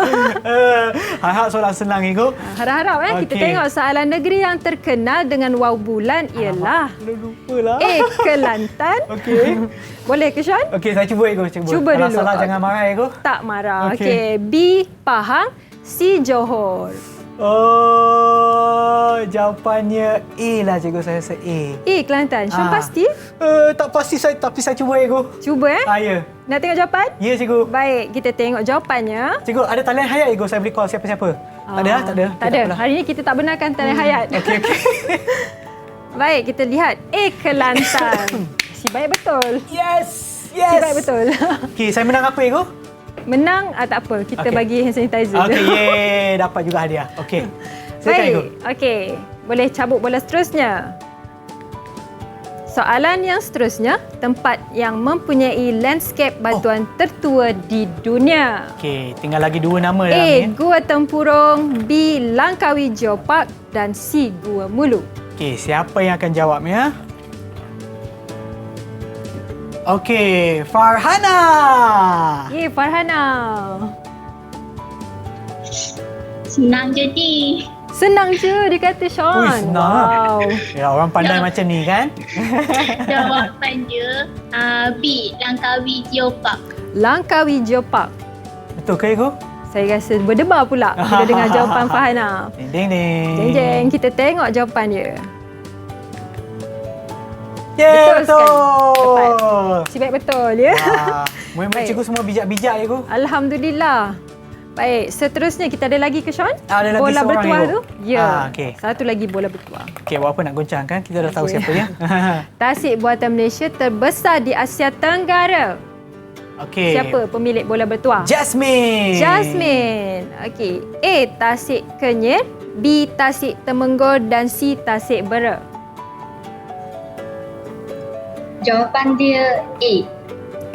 Speaker 3: Harap soalan senang, cikgu.
Speaker 4: Harap-harap kita tengok soalan negeri yang terkenal dengan waw bulan ialah
Speaker 3: lupalah.
Speaker 4: A. Kelantan.
Speaker 3: Okey.
Speaker 4: Boleh ke, Sean?
Speaker 3: Okey, saya cuba, cikgu.
Speaker 4: Cuba
Speaker 3: Kalau
Speaker 4: dulu.
Speaker 3: salah jangan marah, cikgu.
Speaker 4: Tak marah.
Speaker 3: Okey.
Speaker 4: B. Pahang, C. Johor.
Speaker 3: Jawapannya A lah, cikgu. Saya rasa A.
Speaker 4: A. Kelantan. Sean pasti?
Speaker 3: Tak pasti, tapi saya cuba, cikgu.
Speaker 4: Cuba
Speaker 3: Ya.
Speaker 4: Nak tengok jawapan?
Speaker 3: Ya, cikgu.
Speaker 4: Baik, kita tengok jawapannya.
Speaker 3: Cikgu, ada talian hayat, cikgu. Saya boleh call siapa-siapa. Tak ada?
Speaker 4: Tak ada. Hari ini kita tak benarkan talian hayat.
Speaker 3: Okey.
Speaker 4: Baik, kita lihat A. Kelantan. Si baik betul.
Speaker 3: Yes.
Speaker 4: Si baik betul.
Speaker 3: Okey, saya menang apa, cikgu?
Speaker 4: menang tak apa. Kita bagi hand sanitizer.
Speaker 3: Okey, yeay. Dapat juga hadiah. Okey.
Speaker 4: Baik. Okey. Boleh cabut bola seterusnya. Soalan yang seterusnya, tempat yang mempunyai landscape batuan tertua di dunia.
Speaker 3: Okey, tinggal lagi 2 nama dalam
Speaker 4: A.
Speaker 3: ni.
Speaker 4: Gua Tempurung, B. Langkawi Geopark dan C. Gua Mulu.
Speaker 3: Okey, siapa yang akan jawab ya? Okey, Farhana.
Speaker 4: Farhana.
Speaker 5: Senang je ni.
Speaker 4: Senang je dia kata Sean.
Speaker 3: Ui, senang.
Speaker 4: Wow.
Speaker 3: Ya, orang pandai macam ni kan?
Speaker 5: Jawapan dia B. Langkawi Geopark.
Speaker 4: Langkawi Geopark.
Speaker 3: Betul ke Ego?
Speaker 4: Saya rasa berdebar pula bila dengar jawapan Farhana.
Speaker 3: Ding ding.
Speaker 4: Jeng, kita tengok jawapan dia.
Speaker 3: Yeah, betul.
Speaker 4: Tepat. Si baik betul ya.
Speaker 3: Murid-murid cikgu semua bijak-bijak ya Ego.
Speaker 4: Alhamdulillah. Baik, seterusnya kita ada lagi ke Sean?
Speaker 3: Ada lagi
Speaker 4: bola
Speaker 3: seorang
Speaker 4: bertuah
Speaker 3: Ego.
Speaker 4: tu? Ya.
Speaker 3: Okey.
Speaker 4: Satu lagi bola bertuah.
Speaker 3: Okey, buat apa nak goncang kan? Kita dah tahu siapa ya.
Speaker 4: Tasik buatan Malaysia terbesar di Asia Tenggara.
Speaker 3: Okey.
Speaker 4: Siapa pemilik bola bertuah?
Speaker 3: Jasmine.
Speaker 4: Jasmine. Okey. A. Tasik Kenyir, B. Tasik Temenggor dan C. Tasik Bera.
Speaker 9: Jawapan dia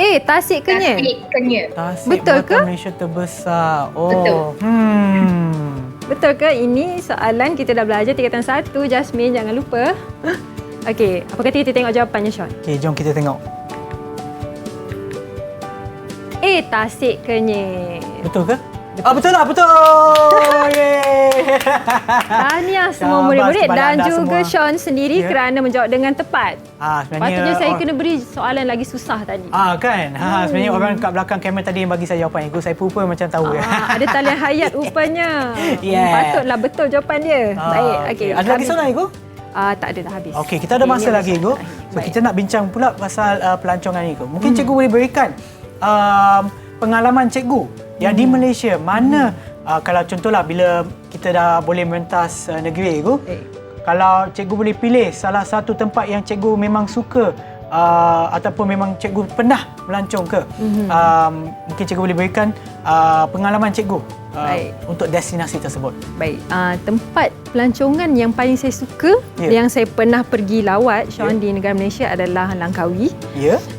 Speaker 9: A.
Speaker 4: Tasik Kenyir.
Speaker 9: Tasik Kenyir.
Speaker 3: Tasik
Speaker 4: Betul ke?
Speaker 3: buatan Malaysia terbesar. Oh.
Speaker 9: Betul.
Speaker 4: Betul ke? Ini soalan kita dah belajar tingkatan 1. Jasmine, jangan lupa. Okey, apa kata kita tengok jawapannya Sean?
Speaker 3: Okey, jom kita tengok.
Speaker 4: A. Tasik Kenyir.
Speaker 3: Betul ke? Betul lah, betul. Yeay.
Speaker 4: Tahniah semua murid-murid dan juga semua. Sean sendiri kerana menjawab dengan tepat.
Speaker 3: Sebenarnya
Speaker 4: patutnya saya kena beri soalan lagi susah tadi.
Speaker 3: Kan? Sebenarnya orang kat belakang kamera tadi yang bagi saya jawapan. Saya pun macam tahu.
Speaker 4: Ada talian hayat rupanya. Patutlah betul jawapan dia. Baik, okey.
Speaker 3: Ada lagi soalan, Ego?
Speaker 4: Tak ada, dah habis.
Speaker 3: Okey, kita ada masa lagi, Ego. So, kita nak bincang pula pasal pelancongan ni, Ego. Mungkin cikgu boleh berikan pengalaman cikgu yang di Malaysia, mana kalau contohlah bila kita dah boleh merentas negeri, Ego, kalau cikgu boleh pilih salah satu tempat yang cikgu memang suka ataupun memang cikgu pernah melancong ke, mungkin cikgu boleh berikan pengalaman cikgu untuk destinasi tersebut.
Speaker 4: Baik, tempat pelancongan yang paling saya suka yang saya pernah pergi lawat Sean di negara Malaysia adalah Langkawi.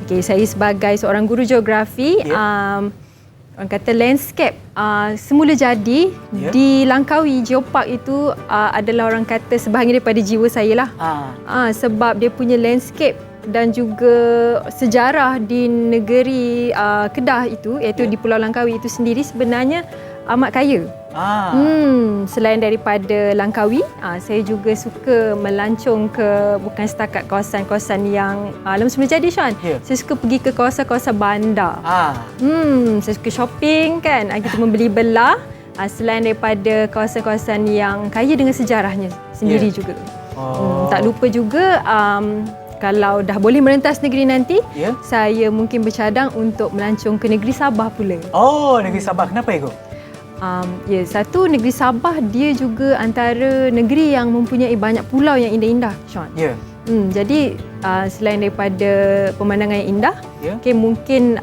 Speaker 4: Okay, saya sebagai seorang guru geografi, orang kata landscape semula jadi di Langkawi Geopark itu adalah orang kata sebahagian daripada jiwa saya lah. Sebab dia punya landscape dan juga sejarah di negeri Kedah itu, iaitu di Pulau Langkawi itu sendiri sebenarnya amat kaya. Selain daripada Langkawi, saya juga suka melancong ke bukan setakat kawasan-kawasan yang lama semula jadi Sean. Saya suka pergi ke kawasan-kawasan bandar. Saya suka shopping kan, kita membeli belah. Selain daripada kawasan-kawasan yang kaya dengan sejarahnya sendiri juga. Tak lupa juga kalau dah boleh merentas negeri nanti, saya mungkin bercadang untuk melancong ke negeri Sabah pula.
Speaker 3: Negeri Sabah. Kenapa, Ego?
Speaker 4: Satu, negeri Sabah dia juga antara negeri yang mempunyai banyak pulau yang indah-indah, Sean. Jadi selain daripada pemandangan yang indah, mungkin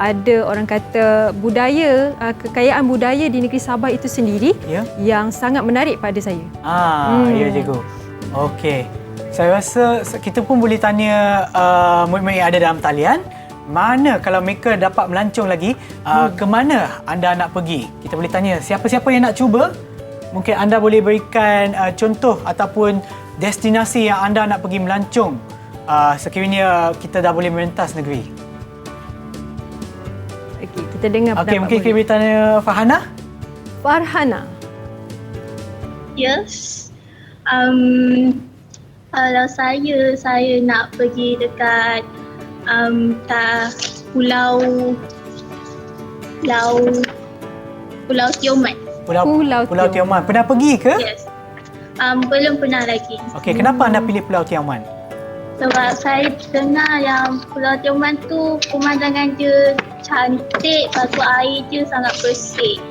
Speaker 4: ada orang kata budaya, kekayaan budaya di negeri Sabah itu sendiri yang sangat menarik pada saya.
Speaker 3: Ya, cikgu. Okey. Saya rasa kita pun boleh tanya murid-murid yang ada dalam talian, mana kalau mereka dapat melancong lagi, ke mana anda nak pergi? Kita boleh tanya siapa-siapa yang nak cuba. Mungkin anda boleh berikan contoh ataupun destinasi yang anda nak pergi melancong sekiranya kita dah boleh merentas negeri.
Speaker 4: Okey, kita dengar pendapat.
Speaker 3: Mungkin kita boleh tanya Farhana.
Speaker 4: Farhana.
Speaker 5: Yes. Kalau saya nak pergi dekat Pulau Tioman.
Speaker 3: Pulau Tioman. Pernah pergi ke?
Speaker 5: Yes. Belum pernah lagi.
Speaker 3: Okey, kenapa anda pilih Pulau Tioman?
Speaker 5: Sebab saya dengar yang Pulau Tioman tu pemandangan dia cantik, lepas tu air dia sangat bersih.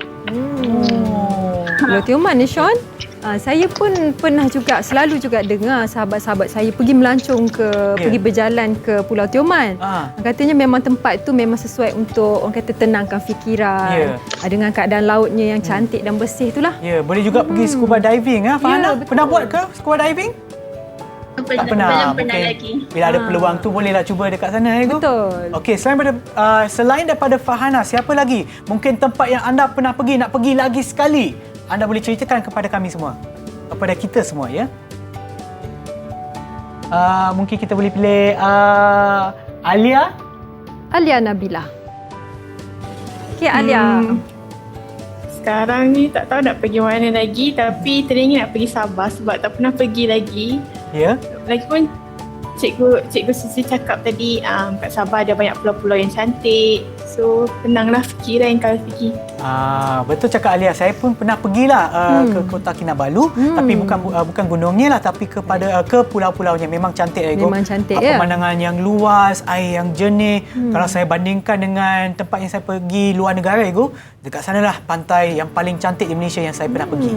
Speaker 4: Pulau Tioman ni, Sean? Saya pun pernah juga, selalu juga dengar sahabat-sahabat saya pergi melancong pergi berjalan ke Pulau Tioman. Katanya memang tempat tu memang sesuai untuk orang kata tenangkan fikiran. Dengan keadaan lautnya yang cantik dan bersih itulah.
Speaker 3: Boleh juga pergi scuba diving. Fahana, pernah buat ke scuba diving? Tak pernah.
Speaker 5: Belum pernah lagi.
Speaker 3: Bila ada peluang tu bolehlah cuba dekat sana.
Speaker 4: Betul.
Speaker 3: Okey, selain daripada Fahana, siapa lagi mungkin tempat yang anda pernah pergi, nak pergi lagi sekali? Anda boleh ceritakan kepada kami semua, kepada kita semua, ya. Mungkin kita boleh pilih Alia
Speaker 4: Nabila. Okey, Alia.
Speaker 6: Sekarang ni tak tahu nak pergi mana lagi, tapi teringin nak pergi Sabah sebab tak pernah pergi lagi.
Speaker 3: Ya.
Speaker 6: Lagipun Cikgu Susi cakap tadi kat Sabah ada banyak pulau-pulau yang cantik. So tenanglah fikiran kalau pergi.
Speaker 3: Betul cakap Alia. Saya pun pernah pergilah ke Kota Kinabalu, tapi bukan gunungnya lah, tapi ke pulau-pulaunya. Memang cantik.
Speaker 4: Memang cantik, ya.
Speaker 3: Pemandangan yang luas, air yang jernih. Kalau saya bandingkan dengan tempat yang saya pergi luar negara, dekat sanalah pantai yang paling cantik di Malaysia yang saya pernah pergi.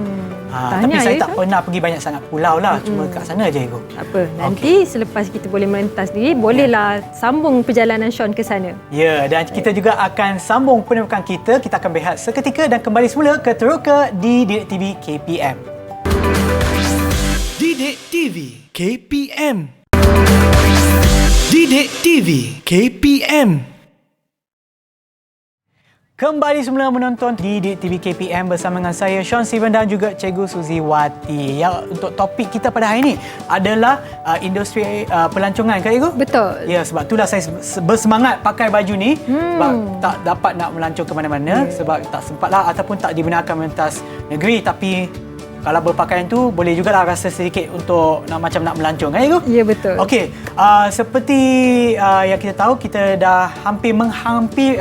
Speaker 3: Tapi saya tak pernah pergi banyak sangat pulau lah. Cuma kat sana je,
Speaker 4: Tak apa. Nanti selepas kita boleh merentas diri, bolehlah sambung perjalanan Sean ke sana.
Speaker 3: Ya, dan kita juga akan sambung penerokan kita. Kita akan berehat seketika dan kembali semula ke Teroka di Didik TV KPM.
Speaker 1: Didik TV KPM. Didik TV KPM.
Speaker 3: Kembali semula menonton Didik TV KPM bersama dengan saya Sean Steven dan juga Cikgu Suzy Wati. Yang untuk topik kita pada hari ini adalah industri pelancongan, kan Cikgu?
Speaker 4: Betul.
Speaker 3: Ya, sebab itulah saya bersemangat pakai baju ni sebab tak dapat nak melancong ke mana-mana sebab tak sempatlah ataupun tak dibenarkan melintas negeri, tapi kalau berpakaian tu boleh jugalah rasa sedikit untuk macam nak melancong, kan Cikgu?
Speaker 4: Ya, betul.
Speaker 3: Okey, seperti yang kita tahu, kita dah hampir menghampiri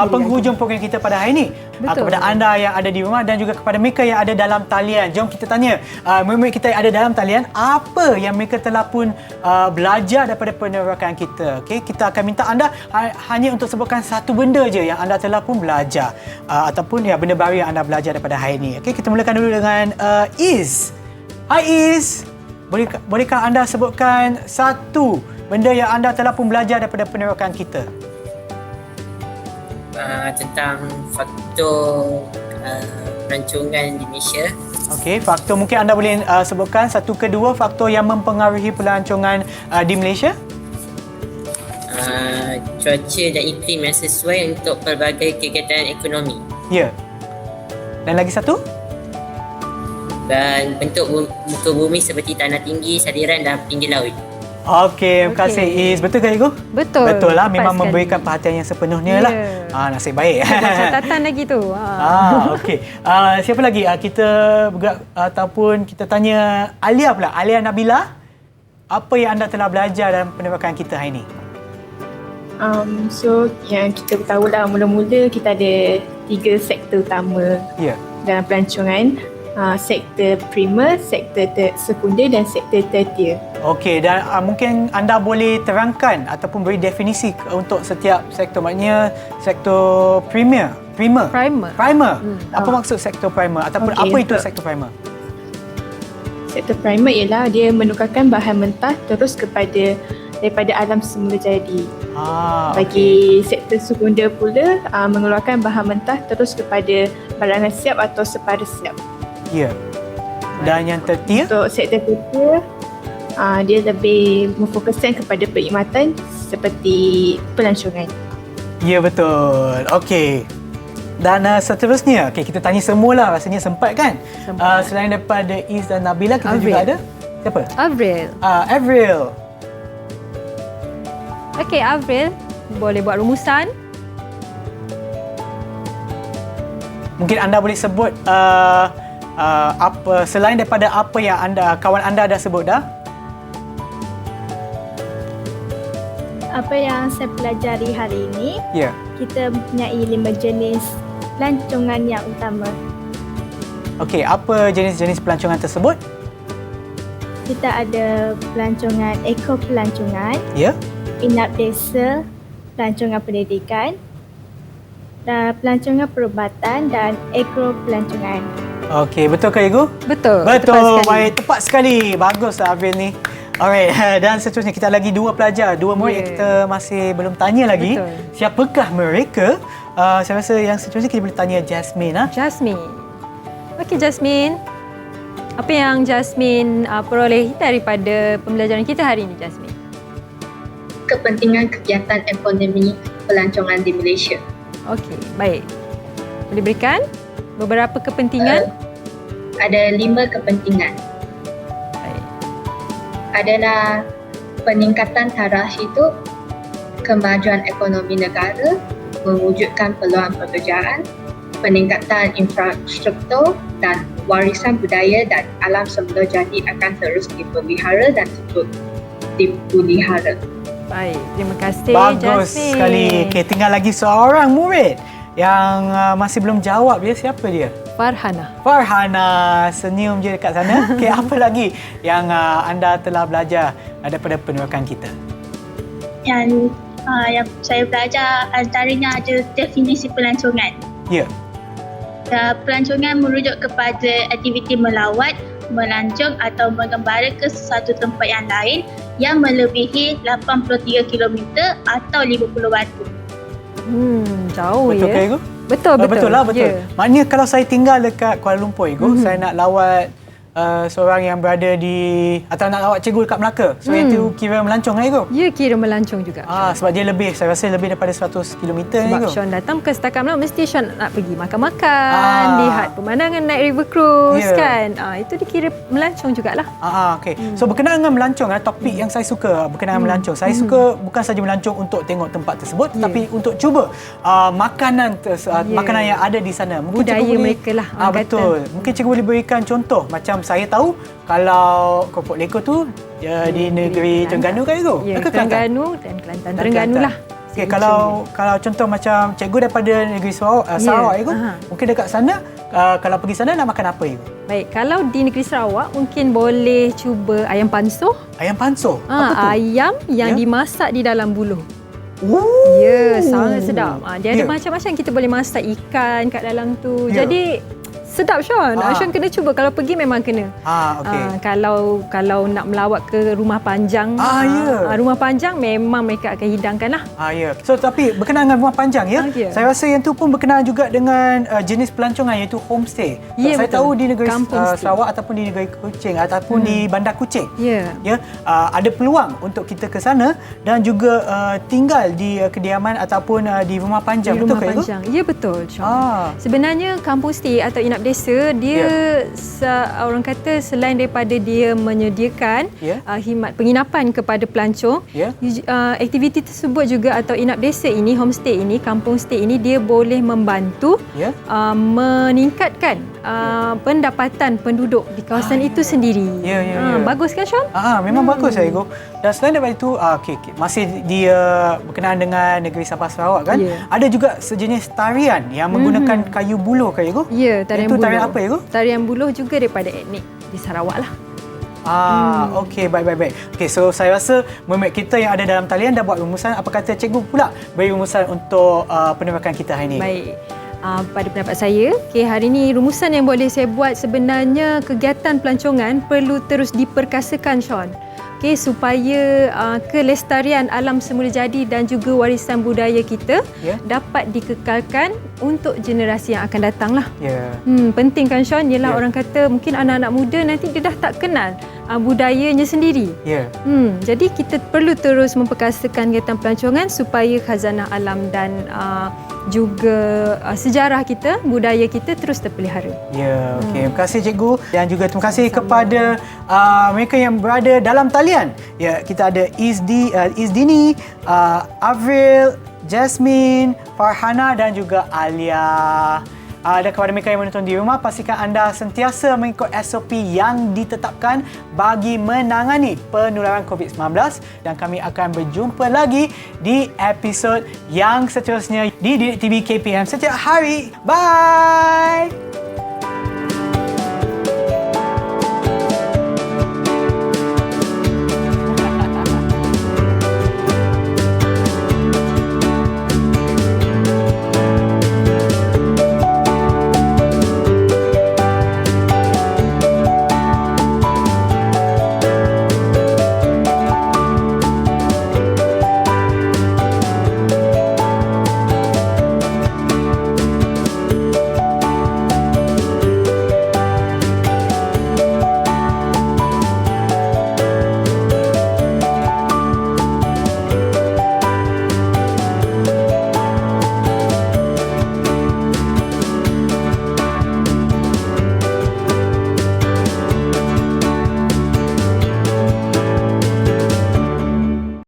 Speaker 3: penghujung program kita pada hari ini. Kepada anda yang ada di rumah dan juga kepada mereka yang ada dalam talian, jom kita tanya mereka kita yang ada dalam talian, apa yang mereka telah pun belajar daripada penerokan kita. Okey, kita akan minta anda hanya untuk sebutkan satu benda je yang anda telah pun belajar ataupun benda baru yang anda belajar daripada hari ini. Okey, kita mulakan dulu dengan Iz. Hai Iz, bolehkah anda sebutkan satu benda yang anda telah pun belajar daripada penerokan kita?
Speaker 7: Tentang faktor pelancongan di Malaysia.
Speaker 3: Okey, faktor mungkin anda boleh sebutkan satu ke dua faktor yang mempengaruhi pelancongan di Malaysia?
Speaker 7: Cuaca dan iklim yang sesuai untuk pelbagai kegiatan ekonomi.
Speaker 3: Ya. Dan lagi satu?
Speaker 7: Dan bentuk muka bumi seperti tanah tinggi, saliran dan pinggir laut.
Speaker 3: Okey, terima kasih Iz. Betul ke Cikgu?
Speaker 4: Betul.
Speaker 3: Betul lah, memang
Speaker 4: sekali.
Speaker 3: Memberikan perhatian yang sepenuhnya lah. Nasib baik.
Speaker 4: Catatan lagi tu.
Speaker 3: Okey. Siapa lagi? Kita bergerak ataupun kita tanya Alia pula. Alia Nabila, apa yang anda telah belajar dalam penerokan kita hari ini?
Speaker 6: So, yang kita tahulah mula-mula kita ada 3 sektor utama dalam pelancongan. Sektor primer, sektor sekunder dan sektor tertier. Okey, dan mungkin anda boleh terangkan ataupun beri definisi untuk setiap sektor. Maknanya sektor primer. Apa maksud sektor primer ataupun apa itu sektor primer? Sektor primer ialah dia menukarkan bahan mentah terus daripada alam semula jadi. Bagi sektor sekunder pula mengeluarkan bahan mentah terus kepada barangan siap atau separa siap. Ya. Dan yang tertier? Untuk sektor tertier, dia lebih memfokuskan kepada perkhidmatan seperti pelancongan. Ya, betul. Okey. Dan seterusnya, kita tanya semualah, rasanya sempat kan? Selain daripada Iz dan Nabila, kita Avril juga ada siapa? Avril.
Speaker 4: Okey, Avril boleh buat rumusan.
Speaker 3: Mungkin anda boleh sebut apa selain daripada apa yang kawan anda dah sebut dah?
Speaker 8: Apa yang saya pelajari hari ini, kita mempunyai 5 jenis pelancongan yang utama.
Speaker 3: Okey, apa jenis-jenis pelancongan tersebut?
Speaker 8: Kita ada pelancongan ekopelancongan, inap desa, pelancongan pendidikan, dan pelancongan perubatan dan agro pelancongan.
Speaker 3: Okey, betul ke Igu?
Speaker 4: Betul.
Speaker 3: Betul. Baik, tepat sekali. Baguslah Afil ni. Alright, dan seterusnya kita lagi 2 pelajar, 2 murid yang kita masih belum tanya lagi.
Speaker 4: Betul.
Speaker 3: Siapakah mereka? Saya rasa yang seterusnya kita boleh tanya Jasmine.
Speaker 4: Jasmine. Okey Jasmine. Apa yang Jasmine perolehi daripada pembelajaran kita hari ini Jasmine?
Speaker 9: Kepentingan kegiatan ekonomi pelancongan di Malaysia.
Speaker 4: Okey, baik. Boleh berikan beberapa kepentingan?
Speaker 9: Ada 5 kepentingan.
Speaker 4: Baik.
Speaker 9: Adalah peningkatan taraf hidup, kemajuan ekonomi negara, mewujudkan peluang pekerjaan, peningkatan infrastruktur dan warisan budaya dan alam semula jadi akan terus dipelihara dan dipelihara.
Speaker 4: Baik, terima kasih
Speaker 3: Bagus
Speaker 4: Jasmine.
Speaker 3: sekali. Okey, tinggal lagi seorang murid yang masih belum jawab dia. Siapa dia?
Speaker 4: Farhana.
Speaker 3: Farhana, senyum je dekat sana. Okey, apa lagi yang anda telah belajar daripada penerokan kita?
Speaker 5: Yang saya belajar antaranya ada definisi pelancongan.
Speaker 3: Ya.
Speaker 5: Pelancongan merujuk kepada aktiviti melawat, melancong atau mengembara ke sesuatu tempat yang lain yang melebihi 83 km atau 50 batu.
Speaker 4: Jauh
Speaker 3: Betul
Speaker 4: ya.
Speaker 3: ke Igu?
Speaker 4: Betul.
Speaker 3: Betul lah, betul.
Speaker 4: Ya.
Speaker 3: Maknanya kalau saya tinggal dekat Kuala Lumpur Igu, saya nak lawat seorang yang berada di atau nak lawat cikgu dekat Melaka. So itu kira melancong lah Igu?
Speaker 4: Ya, kira melancong juga.
Speaker 3: Sebab dia lebih, saya rasa lebih daripada 100 km
Speaker 4: Sebab
Speaker 3: Igu.
Speaker 4: Sean datang bukan setakat Melaka, mesti Sean nak pergi makan-makan, lihat pemandangan naik river cruise kan. Itu dikira melancong jugalah.
Speaker 3: Okey. So berkenaan dengan melancong, topik yang saya suka berkenaan melancong. Saya suka bukan saja melancong untuk tengok tempat tersebut, tetapi untuk cuba makanan makanan yang ada di sana. Mungkin
Speaker 4: Budaya
Speaker 3: cikgu boleh,
Speaker 4: mereka lah.
Speaker 3: betul. Mungkin cikgu boleh berikan contoh. Macam saya tahu kalau keropok leko tu di negeri Terengganu kan itu?
Speaker 4: Ya, Terengganu dan Kelantan. Terengganu lah.
Speaker 3: Okey, kalau contoh macam cikgu daripada negeri Sarawak itu, mungkin dekat sana kalau pergi sana nak makan apa itu?
Speaker 4: Baik, kalau di negeri Sarawak mungkin boleh cuba ayam pansuh.
Speaker 3: Ayam pansuh? Apa tu?
Speaker 4: Ayam yang dimasak di dalam buluh. Ya, sangat sedap. Dia ada macam-macam, kita boleh masak ikan kat dalam tu. Jadi sedap Sean. Sean kena cuba, kalau pergi memang kena.
Speaker 3: Okey.
Speaker 4: Kalau nak melawat ke Rumah Panjang, Rumah Panjang memang mereka akan hidangkan lah.
Speaker 3: Ya. So tapi berkenaan dengan Rumah Panjang saya rasa yang tu pun berkenaan juga dengan jenis pelancongan iaitu homestay. Saya tahu di negeri Sarawak ataupun di negeri Kuching ataupun di Bandar Kuching. Ada peluang untuk kita ke sana dan juga tinggal di kediaman ataupun di Rumah Panjang.
Speaker 4: Di Rumah Panjang. Ya, betul Sean. Sebenarnya kampung stay atau inap desa dia orang kata selain daripada dia menyediakan khidmat penginapan kepada pelancong, aktiviti tersebut juga atau inap desa ini, homestay ini, kampung stay ini, dia boleh membantu meningkatkan pendapatan penduduk di kawasan itu sendiri. Bagus kan Sean?
Speaker 3: Memang bagus saya Igu. Dan selain daripada itu masih dia berkenaan dengan negeri Sabah Sarawak kan, ada juga sejenis tarian yang menggunakan kayu buluh kan Igu?
Speaker 4: Ya, tarian buluh.
Speaker 3: Tarian apa Igu?
Speaker 4: Tarian buluh juga daripada etnik di Sarawak lah.
Speaker 3: Okey, baik. Okey, so saya rasa murid kita yang ada dalam talian dah buat rumusan. Apa kata cikgu pula beri rumusan untuk penerokan kita hari ini?
Speaker 4: Baik. Pada pendapat saya, hari ini rumusan yang boleh saya buat, sebenarnya kegiatan pelancongan perlu terus diperkasakan Sean. Supaya kelestarian alam semula jadi dan juga warisan budaya kita dapat dikekalkan untuk generasi yang akan datang lah. Penting kan Sean, ialah orang kata mungkin anak-anak muda nanti dia dah tak kenal budayanya sendiri. Jadi kita perlu terus memperkasakan kegiatan pelancongan supaya khazanah alam dan juga sejarah kita, budaya kita terus terpelihara.
Speaker 3: Terima kasih cikgu dan juga terima kasih kepada mereka yang berada dalam talian. Kita ada Izdini, Avril, Jasmine, Farhana dan juga Alia. Dan kepada mereka yang menonton di rumah, pastikan anda sentiasa mengikut SOP yang ditetapkan bagi menangani penularan COVID-19 dan kami akan berjumpa lagi di episod yang seterusnya di Didik TV KPM setiap hari. Bye!